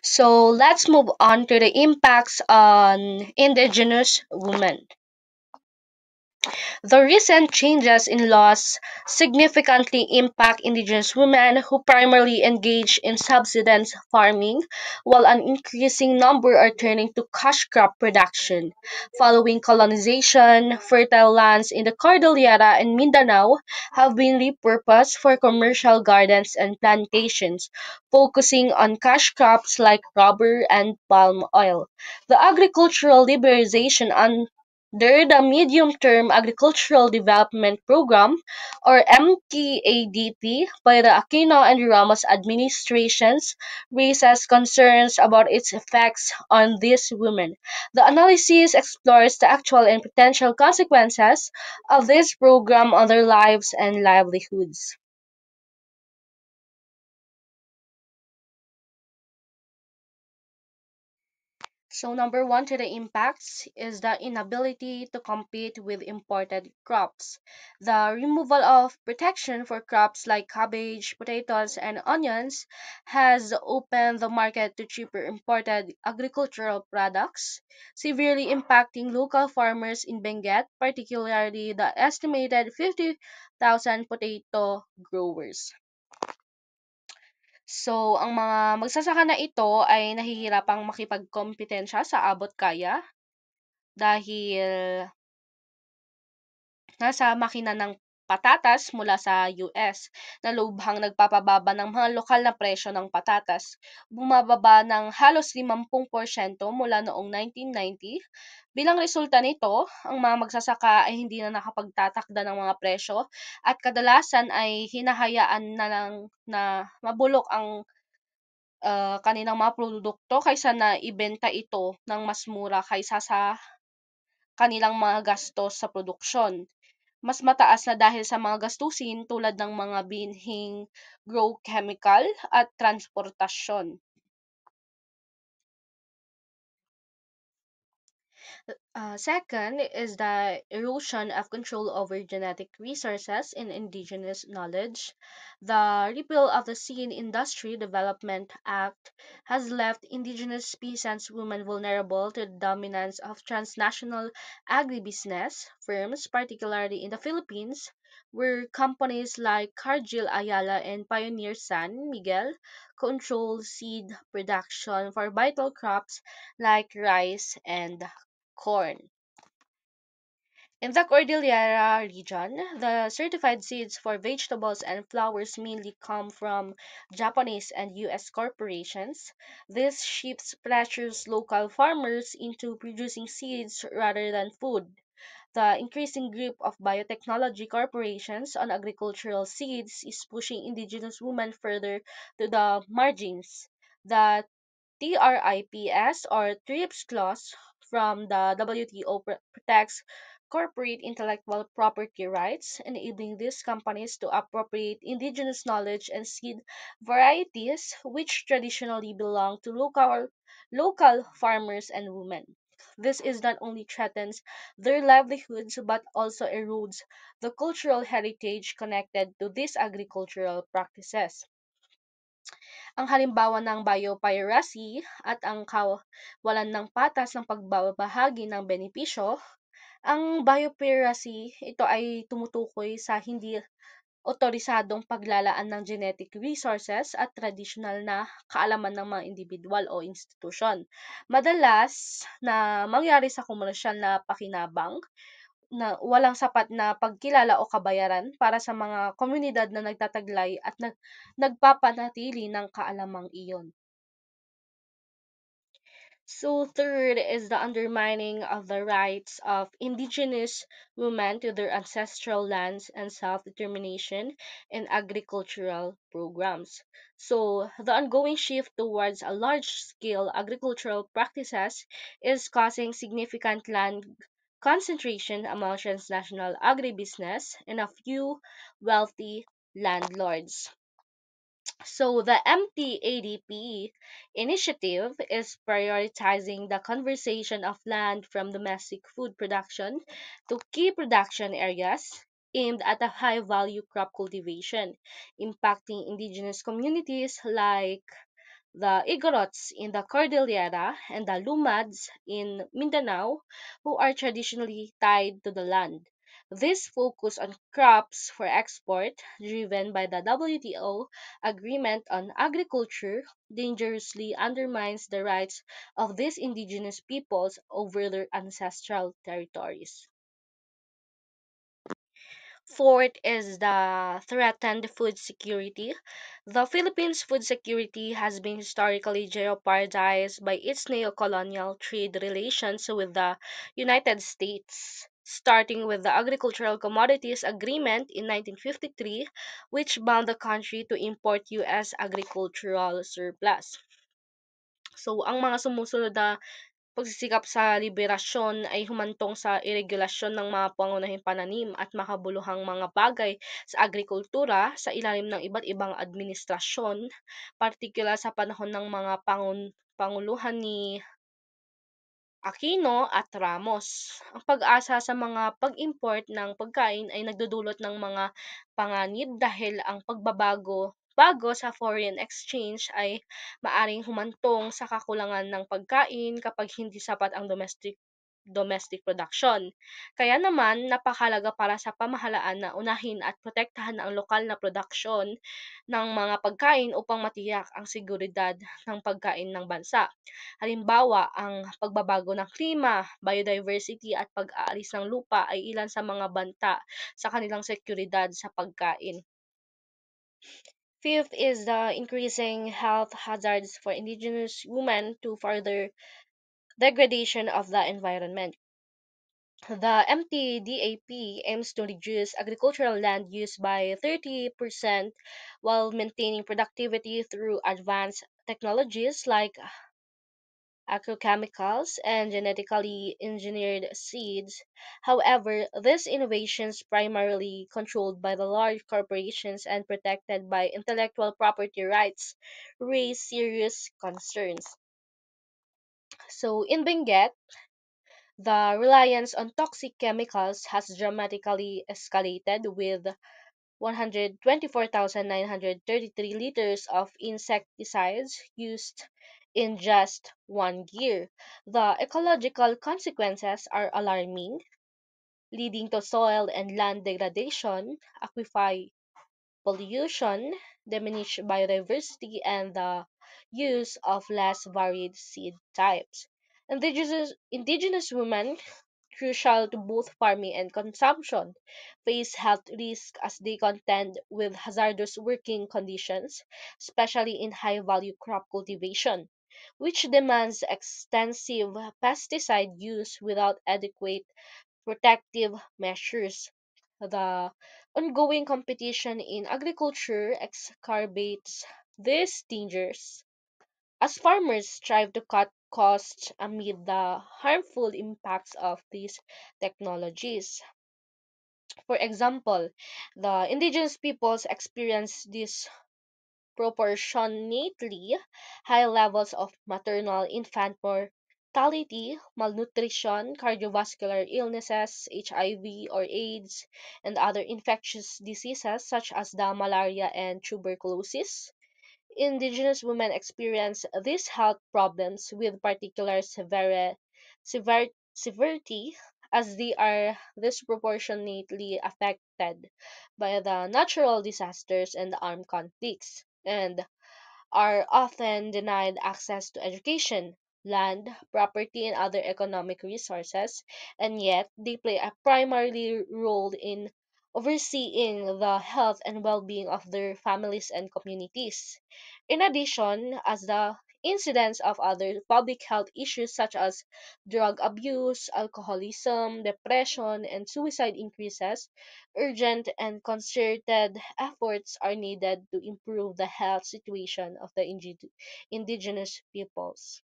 So let's move on to the impacts on indigenous women. The recent changes in laws significantly impact indigenous women who primarily engage in subsistence farming, while an increasing number are turning to cash crop production. Following colonization, fertile lands in the Cordillera and Mindanao have been repurposed for commercial gardens and plantations, focusing on cash crops like rubber and palm oil. The agricultural liberalization under the Medium Term Agricultural Development Program or MTADP by the Aquino and Ramos administrations raises concerns about its effects on these women. The analysis explores the actual and potential consequences of this program on their lives and livelihoods. So number one to the impacts is the inability to compete with imported crops. The removal of protection for crops like cabbage, potatoes, and onions has opened the market to cheaper imported agricultural products, severely impacting local farmers in Benguet, particularly the estimated 50,000 potato growers. So, ang mga magsasaka na ito ay nahihirapang makipagkompetensya sa abot kaya dahil nasa makina ng patatas mula sa US na lubhang nagpapababa ng mga lokal na presyo ng patatas. Bumababa ng halos 50% mula noong 1990. Bilang resulta nito, ang mga magsasaka ay hindi na nakapagtatakda ng mga presyo at kadalasan ay hinahayaan na lang na mabulok ang kanilang mga produkto kaysa na ibenta ito ng mas mura kaysa sa kanilang mga gastos sa produksyon. Mas mataas na dahil sa mga gastusin tulad ng mga binhing grow chemical at transportasyon. Second is the erosion of control over genetic resources in indigenous knowledge. The repeal of the Seed Industry Development Act has left indigenous peasants women vulnerable to the dominance of transnational agribusiness firms, particularly in the Philippines, where companies like Cargill Ayala and Pioneer San Miguel control seed production for vital crops like rice and corn. In the Cordillera region, the certified seeds for vegetables and flowers mainly come from Japanese and US corporations. This shifts pressures local farmers into producing seeds rather than food. The increasing grip of biotechnology corporations on agricultural seeds is pushing indigenous women further to the margins. The TRIPS or TRIPS clause from the WTO protects corporate intellectual property rights, enabling these companies to appropriate indigenous knowledge and seed varieties which traditionally belong to local farmers and women. This is not only threatens their livelihoods but also erodes the cultural heritage connected to these agricultural practices. Ang halimbawa ng biopiracy at ang kawalan ng patas ng pagbabahagi ng benepisyo, ang biopiracy ito ay tumutukoy sa hindi otorisadong paglalaan ng genetic resources at tradisyonal na kaalaman ng mga individual o institusyon. Madalas na mangyari sa komersyal na pakinabang na walang sapat na pagkilala o kabayaran para sa mga komunidad na nagtataglay at nagpapanatili ng kaalamang iyon. So third is the undermining of the rights of indigenous women to their ancestral lands and self-determination in agricultural programs. So the ongoing shift towards a large-scale agricultural practices is causing significant land concentration among transnational agribusiness and a few wealthy landlords. So the MTADP initiative is prioritizing the conservation of land from domestic food production to key production areas aimed at a high value crop cultivation, impacting indigenous communities like the Igorots in the Cordillera, and the Lumads in Mindanao, who are traditionally tied to the land. This focus on crops for export, driven by the WTO agreement on agriculture, dangerously undermines the rights of these indigenous peoples over their ancestral territories. Fourth is the threatened food security. The Philippines' food security has been historically jeopardized by its neo-colonial trade relations with the United States, starting with the Agricultural Commodities Agreement in 1953, which bound the country to import U.S. agricultural surplus. So, ang mga sumusunod na pagsisikap sa liberasyon ay humantong sa iregulasyon ng mga pangunahing pananim at makabuluhang mga bagay sa agrikultura sa ilalim ng iba't ibang administrasyon, partikular sa panahon ng mga panguluhan ni Aquino at Ramos. Ang pag-asa sa mga pag-import ng pagkain ay nagdudulot ng mga panganib dahil ang bago sa foreign exchange ay maaring humantong sa kakulangan ng pagkain kapag hindi sapat ang domestic production. Kaya naman napakahalaga para sa pamahalaan na unahin at protektahan ang lokal na produksyon ng mga pagkain upang matiyak ang seguridad ng pagkain ng bansa. Halimbawa, ang pagbabago ng klima, biodiversity at pag-aalis ng lupa ay ilan sa mga banta sa kanilang seguridad sa pagkain. Fifth is the increasing health hazards for indigenous women to further degradation of the environment. The MTDAP aims to reduce agricultural land use by 30% while maintaining productivity through advanced technologies like agrochemicals and genetically engineered seeds. However, these innovations, primarily controlled by the large corporations and protected by intellectual property rights, raise serious concerns. So, in Benguet, the reliance on toxic chemicals has dramatically escalated, with 124,933 liters of insecticides used in just 1 year. The ecological consequences are alarming, leading to soil and land degradation, aquifer pollution, diminished biodiversity, and the use of less varied seed types. Indigenous women, crucial to both farming and consumption, face health risks as they contend with hazardous working conditions, especially in high value crop cultivation, which demands extensive pesticide use without adequate protective measures. The ongoing competition in agriculture exacerbates these dangers as farmers strive to cut costs amid the harmful impacts of these technologies. For example, the indigenous peoples experience disproportionately high levels of maternal infant mortality, malnutrition, cardiovascular illnesses, HIV or AIDS, and other infectious diseases such as the malaria and tuberculosis. Indigenous women experience these health problems with particular severity as they are disproportionately affected by the natural disasters and armed conflicts, and are often denied access to education, land, property, and other economic resources, and yet they play a primary role in overseeing the health and well being of their families and communities. In addition, as the incidence of other public health issues such as drug abuse, alcoholism, depression, and suicide increases, urgent and concerted efforts are needed to improve the health situation of the indigenous peoples.